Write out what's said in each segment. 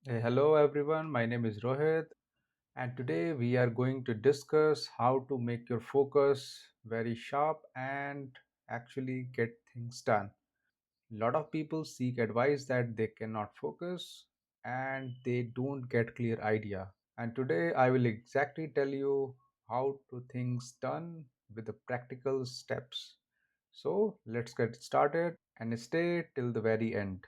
Hello everyone, my name is Rohit, and today we are going to discuss how to make your focus very sharp and actually get things done. A lot of people seek advice that they cannot focus and they don't get clear idea. And today I will exactly tell you how to things done with the practical steps. So let's get started and stay till the very end.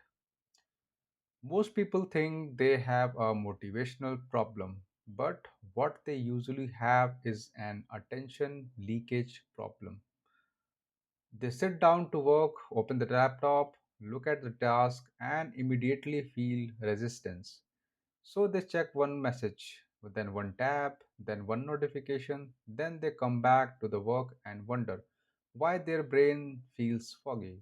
Most people think they have a motivational problem, but what they usually have is an attention leakage problem. They sit down to work, open the laptop, look at the task, and immediately feel resistance. So they check one message, then one tab, then one notification, then they come back to the work and wonder why their brain feels foggy.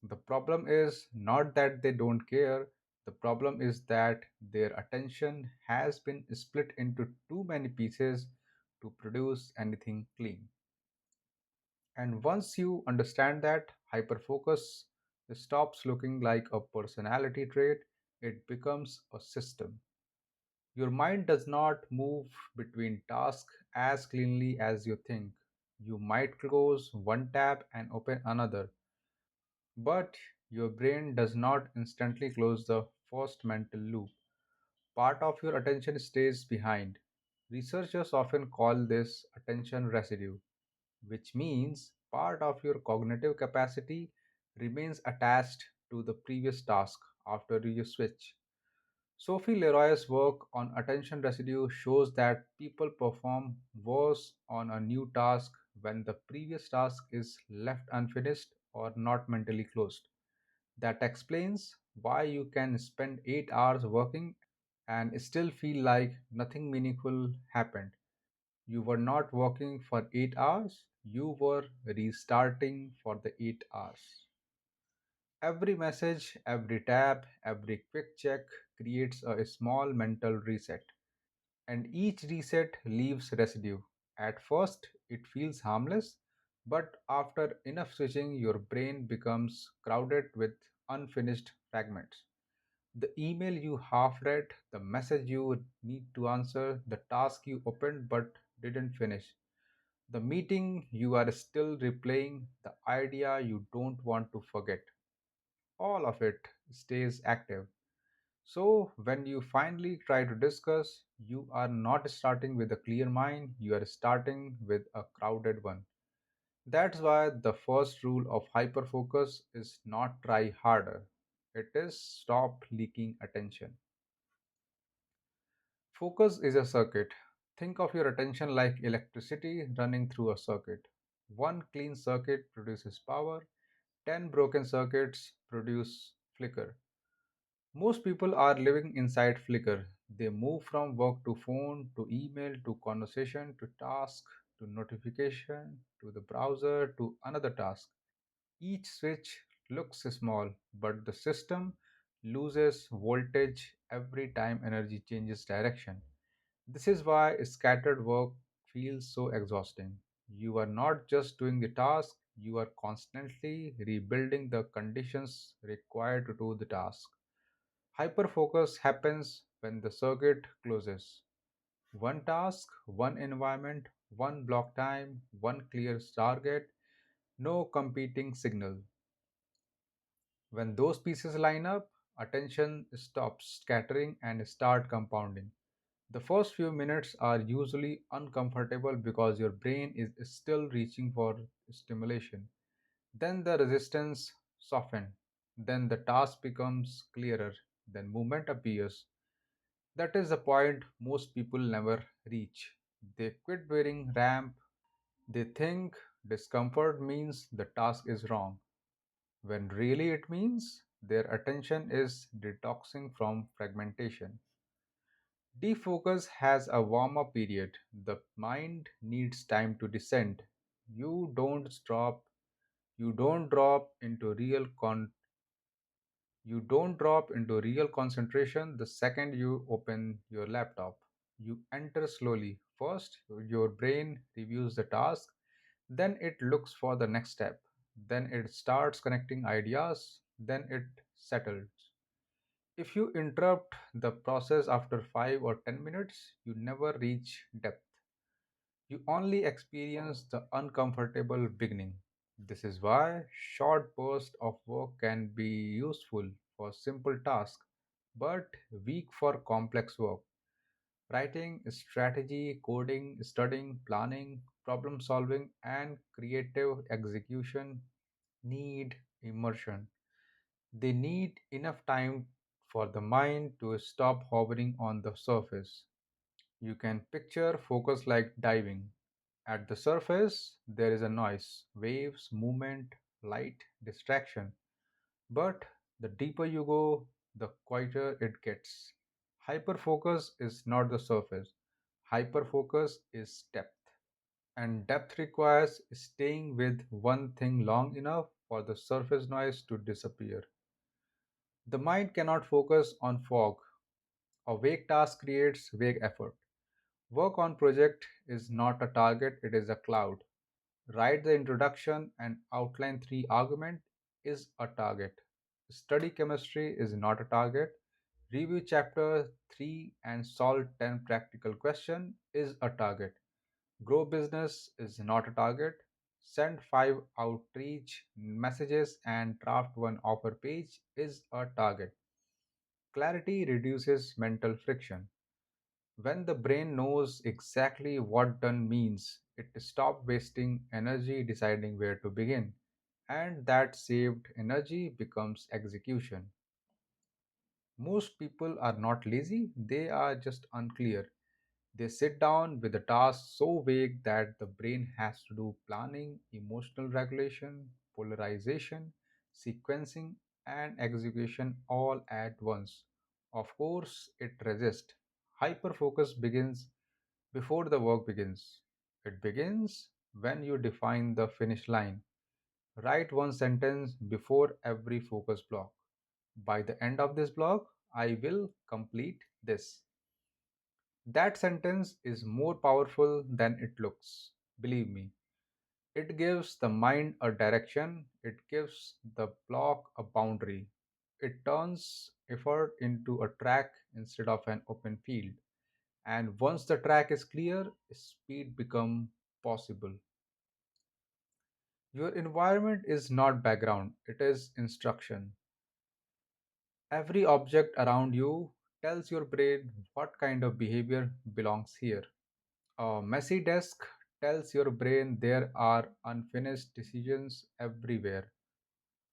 The problem is not that they don't care, the problem is that their attention has been split into too many pieces to produce anything clean. And once you understand that, hyperfocus stops looking like a personality trait, it becomes a system. Your mind does not move between tasks as cleanly as you think. You might close one tab and open another, but your brain does not instantly close the first mental loop. Part of your attention stays behind. Researchers often call this attention residue, which means part of your cognitive capacity remains attached to the previous task after you switch. Sophie Leroy's work on attention residue shows that people perform worse on a new task when the previous task is left unfinished or not mentally closed. That explains why you can spend 8 hours working and still feel like nothing meaningful happened. You were not working for 8 hours, you were restarting for the 8 hours. Every message, every tab, every quick check creates a small mental reset, and each reset leaves residue. At first, it feels harmless, but after enough switching, your brain becomes crowded with unfinished fragments. The email you half read, the message you need to answer, the task you opened but didn't finish, the meeting you are still replaying, the idea you don't want to forget. All of it stays active. So, when you finally try to discuss, you are not starting with a clear mind, you are starting with a crowded one. That's why the first rule of hyperfocus is not try harder, it is stop leaking attention. Focus is a circuit. Think of your attention like electricity running through a circuit. One clean circuit produces power, 10 broken circuits produce flicker. Most people are living inside flicker. They move from work to phone to email to conversation to task to notification to the browser to another task. Each switch looks small, but the system loses voltage every time energy changes direction. This is why scattered work feels so exhausting. You are not just doing the task, you are constantly rebuilding the conditions required to do the task. Hyperfocus happens when the circuit closes. One task, one environment, one block time, one clear target, no competing signal. When those pieces line up, attention stops scattering and start compounding. The first few minutes are usually uncomfortable because your brain is still reaching for stimulation. Then the resistance softens. Then the task becomes clearer. Then movement appears. That is the point most people never reach. They quit wearing ramp. They think discomfort means the task is wrong, when really it means their attention is detoxing from fragmentation. Defocus has a warm up period. The mind needs time to descend. You don't drop you don't drop into real you don't drop into real concentration the second you open your laptop. You enter slowly. First, your brain reviews the task, then it looks for the next step, then it starts connecting ideas, then it settles. If you interrupt the process after 5 or 10 minutes, you never reach depth. You only experience the uncomfortable beginning. This is why short bursts of work can be useful for simple tasks but weak for complex work. Writing, strategy, coding, studying, planning, problem solving, and creative execution need immersion. They need enough time for the mind to stop hovering on the surface. You can picture focus like diving. At the surface, there is a noise, waves, movement, light, distraction. But the deeper you go, the quieter it gets. Hyperfocus is not the surface, hyperfocus is depth. And depth requires staying with one thing long enough for the surface noise to disappear. The mind cannot focus on fog. A vague task creates vague effort. Work on project is not a target, it is a cloud. Write the introduction and outline three argument is a target. Study chemistry is not a target. Review chapter 3 and solve 10 practical question is a target. Grow business is not a target. Send 5 outreach messages and draft one offer page is a target. Clarity reduces mental friction. When the brain knows exactly what done means, it stops wasting energy deciding where to begin, and that saved energy becomes execution. Most people are not lazy, they are just unclear. They sit down with a task so vague that the brain has to do planning, emotional regulation, polarization, sequencing, and execution all at once. Of course, it resists. Hyperfocus begins before the work begins. It begins when you define the finish line. Write one sentence before every focus block. By the end of this block, I will complete this. That sentence is more powerful than it looks. Believe me. It gives the mind a direction, it gives the block a boundary. It turns effort into a track instead of an open field. And once the track is clear, speed becomes possible. Your environment is not background, it is instruction. Every object around you tells your brain what kind of behavior belongs here. A messy desk tells your brain there are unfinished decisions everywhere.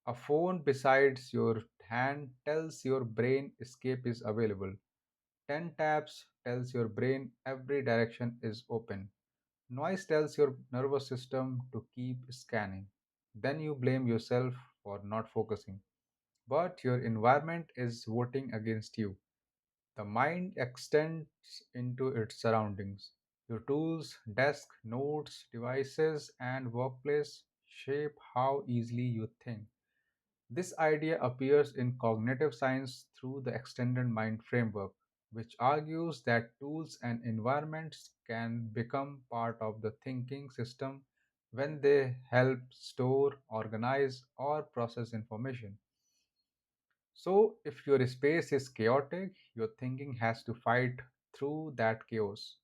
A phone besides your hand tells your brain escape is available. 10 tabs tells your brain every direction is open. Noise tells your nervous system to keep scanning. Then you blame yourself for not focusing. But your environment is voting against you. The mind extends into its surroundings. Your tools, desk, notes, devices, and workplace shape how easily you think. This idea appears in cognitive science through the extended mind framework, which argues that tools and environments can become part of the thinking system when they help store, organize, or process information. So, if your space is chaotic, your thinking has to fight through that chaos.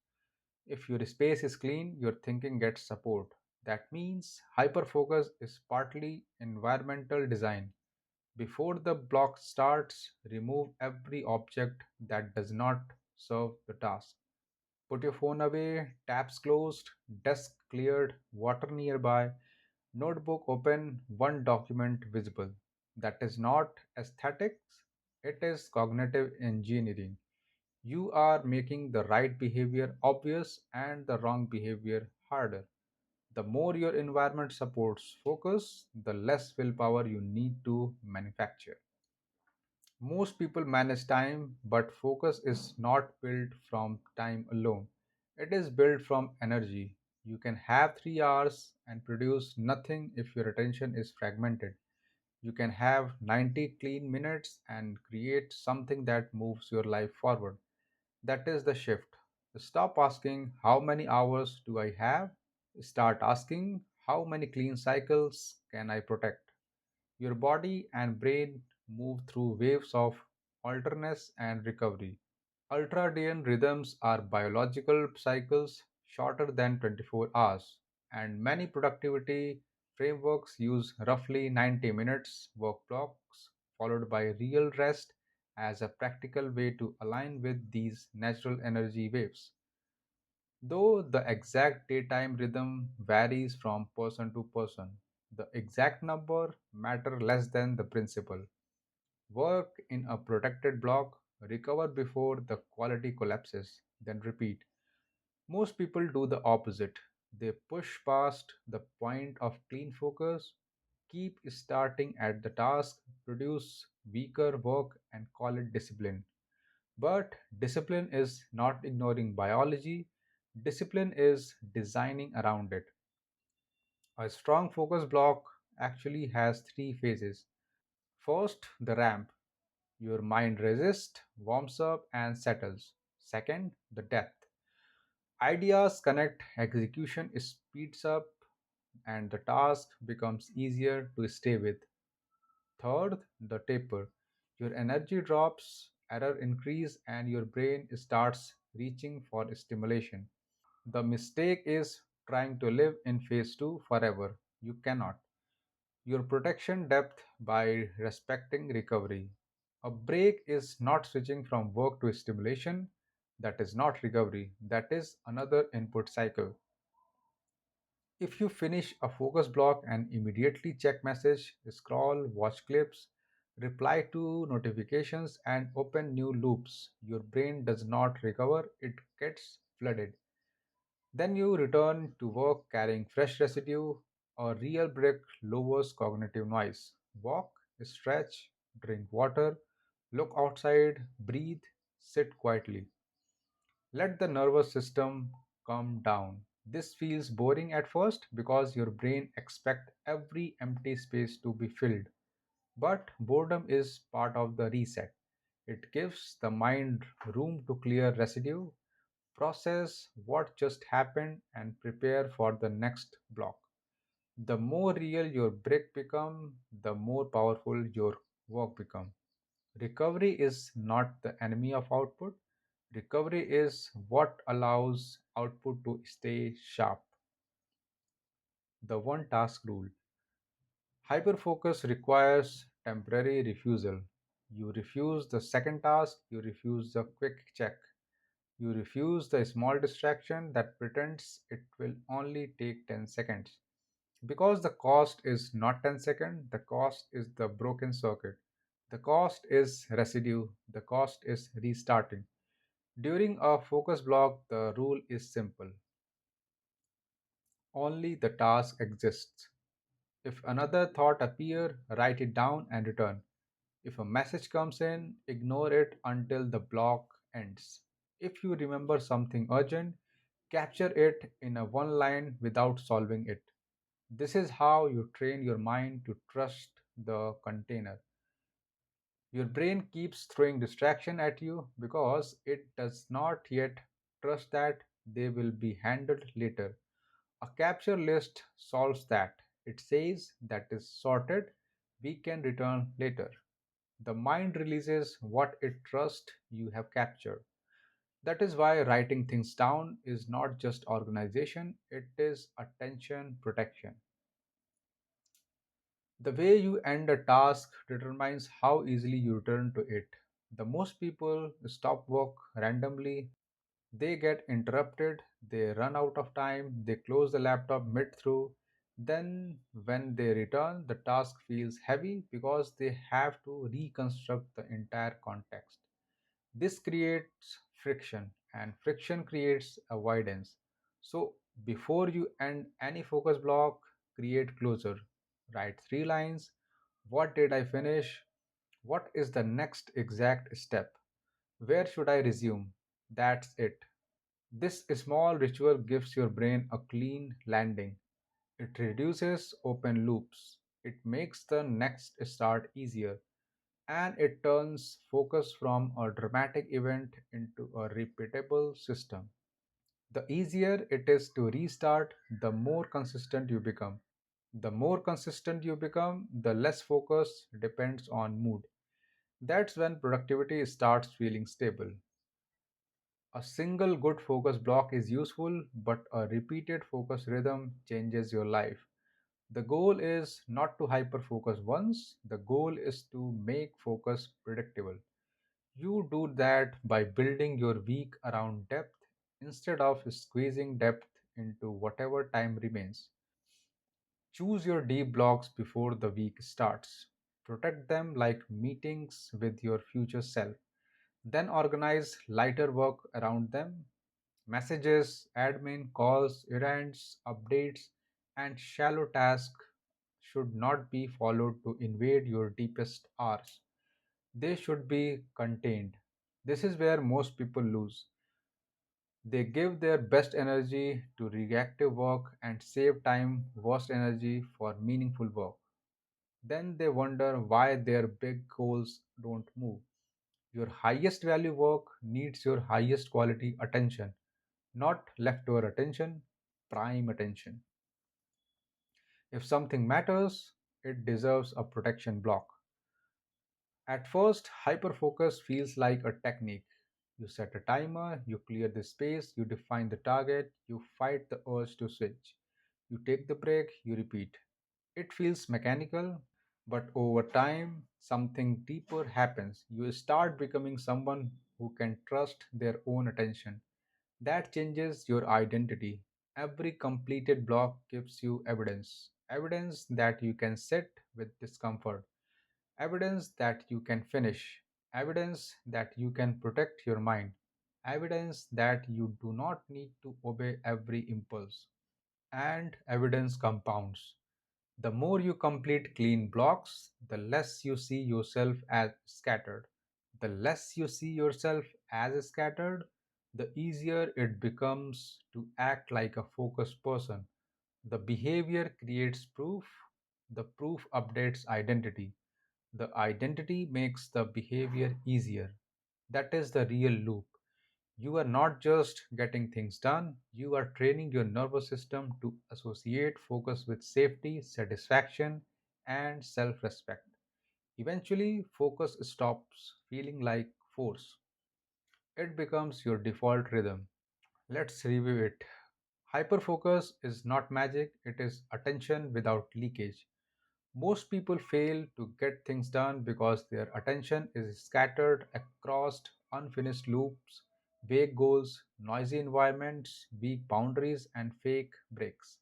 If your space is clean, your thinking gets support. That means hyperfocus is partly environmental design. Before the block starts, remove every object that does not serve the task. Put your phone away, tabs closed, desk cleared, water nearby, notebook open, one document visible. That is not aesthetics, it is cognitive engineering. You are making the right behavior obvious and the wrong behavior harder. The more your environment supports focus, the less willpower you need to manufacture. Most people manage time, but focus is not built from time alone. It is built from energy. You can have 3 hours and produce nothing if your attention is fragmented. You can have 90 clean minutes and create something that moves your life forward. That is the shift. Stop asking, how many hours do I have? Start asking, how many clean cycles can I protect? Your body and brain move through waves of alertness, and recovery. Ultradian rhythms are biological cycles shorter than 24 hours, and many productivity frameworks use roughly 90 minutes work blocks followed by real rest as a practical way to align with these natural energy waves. Though the exact daytime rhythm varies from person to person, the exact number matter less than the principle. Work in a protected block, recover before the quality collapses, then repeat. Most people do the opposite. They push past the point of clean focus, keep starting at the task, produce weaker work, and call it discipline. But discipline is not ignoring biology, discipline is designing around it. A strong focus block actually has three phases. First, the ramp. Your mind resists, warms up, and settles. Second, the depth. Ideas connect, execution speeds up, and the task becomes easier to stay with. Third, the taper. Your energy drops, error increase, and your brain starts reaching for stimulation. The mistake is trying to live in phase 2 forever. You cannot. Your protection depth by respecting recovery. A break is not switching from work to stimulation. That is not recovery. That is another input cycle. If you finish a focus block and immediately check message, scroll, watch clips, reply to notifications and open new loops, your brain does not recover, it gets flooded. Then you return to work carrying fresh residue. A real break lowers cognitive noise. Walk, stretch, drink water, look outside, breathe, sit quietly. Let the nervous system calm down. This feels boring at first because your brain expects every empty space to be filled. But boredom is part of the reset. It gives the mind room to clear residue, process what just happened, and prepare for the next block. The more real your break become, the more powerful your work become. Recovery is not the enemy of output. Recovery is what allows output to stay sharp. The one task rule. Hyperfocus requires temporary refusal. You refuse the second task, you refuse the quick check, you refuse the small distraction that pretends it will only take 10 seconds. Because the cost is not 10 seconds, the cost is the broken circuit. The cost is residue, the cost is restarting. During a focus block, the rule is simple. Only the task exists. If another thought appear, write it down and return. If a message comes in, ignore it until the block ends. If you remember something urgent, capture it in a one line without solving it. This is how you train your mind to trust the container. Your brain keeps throwing distraction at you because it does not yet trust that they will be handled later. A capture list solves that. It says that is sorted, we can return later. The mind releases what it trusts you have captured. That is why writing things down is not just organization, it is attention protection. The way you end a task determines how easily you return to it. The most people stop work randomly, they get interrupted, they run out of time, they close the laptop mid through. Then, when they return, the task feels heavy because they have to reconstruct the entire context. This creates friction, and friction creates avoidance. So, before you end any focus block, create closure. Write three lines. What did I finish? What is the next exact step? Where should I resume? That's it. This small ritual gives your brain a clean landing. It reduces open loops. It makes the next start easier and it turns focus from a dramatic event into a repeatable system. The easier it is to restart, the more consistent you become. The more consistent you become, the less focus depends on mood. That's when productivity starts feeling stable. A single good focus block is useful, but a repeated focus rhythm changes your life. The goal is not to hyper focus once, the goal is to make focus predictable. You do that by building your week around depth instead of squeezing depth into whatever time remains. Choose your deep blocks before the week starts. Protect them like meetings with your future self. Then organize lighter work around them. Messages, admin, calls, errands, updates, and shallow tasks should not be followed to invade your deepest hours. They should be contained. This is where most people lose. They give their best energy to reactive work and save time, worst energy for meaningful work. Then they wonder why their big goals don't move. Your highest value work needs your highest quality attention, not leftover attention, prime attention. If something matters, it deserves a protection block. At first, hyperfocus feels like a technique. You set a timer, you clear the space, you define the target, you fight the urge to switch. You take the break, you repeat. It feels mechanical, but over time, something deeper happens. You start becoming someone who can trust their own attention. That changes your identity. Every completed block gives you evidence. Evidence that you can sit with discomfort. Evidence that you can finish. Evidence that you can protect your mind. Evidence that you do not need to obey every impulse. And evidence compounds. The more you complete clean blocks, the less you see yourself as scattered. The less you see yourself as scattered, the easier it becomes to act like a focused person. The behavior creates proof, the proof updates identity, the identity makes the behavior easier. That is the real loop. You are not just getting things done, you are training your nervous system to associate focus with safety, satisfaction, and self respect. Eventually, focus stops feeling like force. It becomes your default rhythm. Let's review it. Hyperfocus is not magic, it is attention without leakage. Most people fail to get things done because their attention is scattered across unfinished loops, vague goals, noisy environments, weak boundaries, and fake breaks.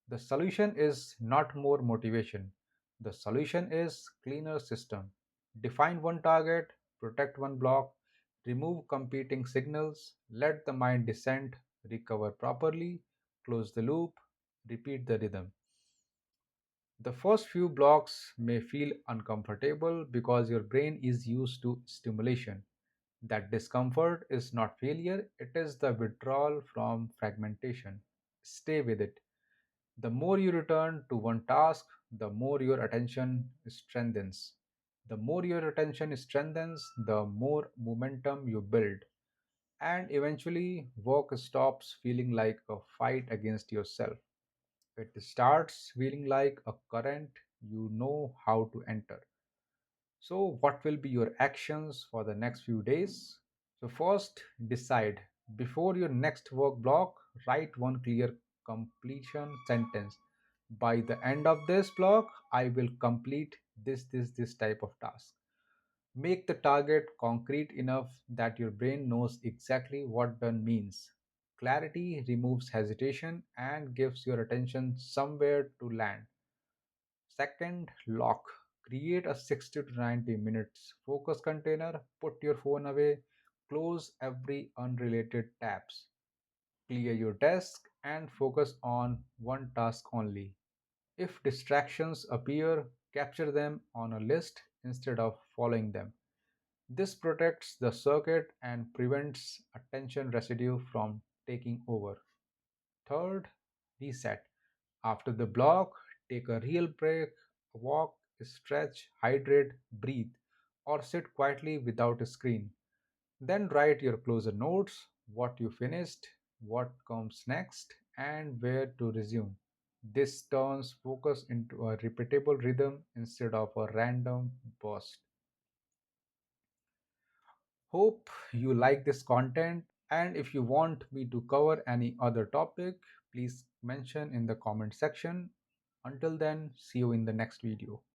The solution is not more motivation. The solution is cleaner system. Define one target, protect one block, remove competing signals, let the mind descend, recover properly, close the loop, repeat the rhythm. The first few blocks may feel uncomfortable because your brain is used to stimulation. That discomfort is not failure, it is the withdrawal from fragmentation. Stay with it. The more you return to one task, the more your attention strengthens. The more your attention strengthens, the more momentum you build. And eventually, work stops feeling like a fight against yourself. It starts feeling like a current you know how to enter. So, what will be your actions for the next few days? So, first, decide before your next work block, write one clear completion sentence. By the end of this block, I will complete this type of task. Make the target concrete enough that your brain knows exactly what done means. Clarity removes hesitation and gives your attention somewhere to land. Second, lock. Create a 60 to 90 minutes focus container. Put your phone away. Close every unrelated tabs. Clear your desk and focus on one task only. If distractions appear, capture them on a list instead of following them. This protects the circuit and prevents attention residue from taking over. Third, reset. After the block, take a real break, walk, stretch, hydrate, breathe, or sit quietly without a screen. Then write your closer notes, what you finished, what comes next, and where to resume. This turns focus into a repeatable rhythm instead of a random burst. Hope you like this content, and if you want me to cover any other topic, please mention in the comment section. Until then, see you in the next video.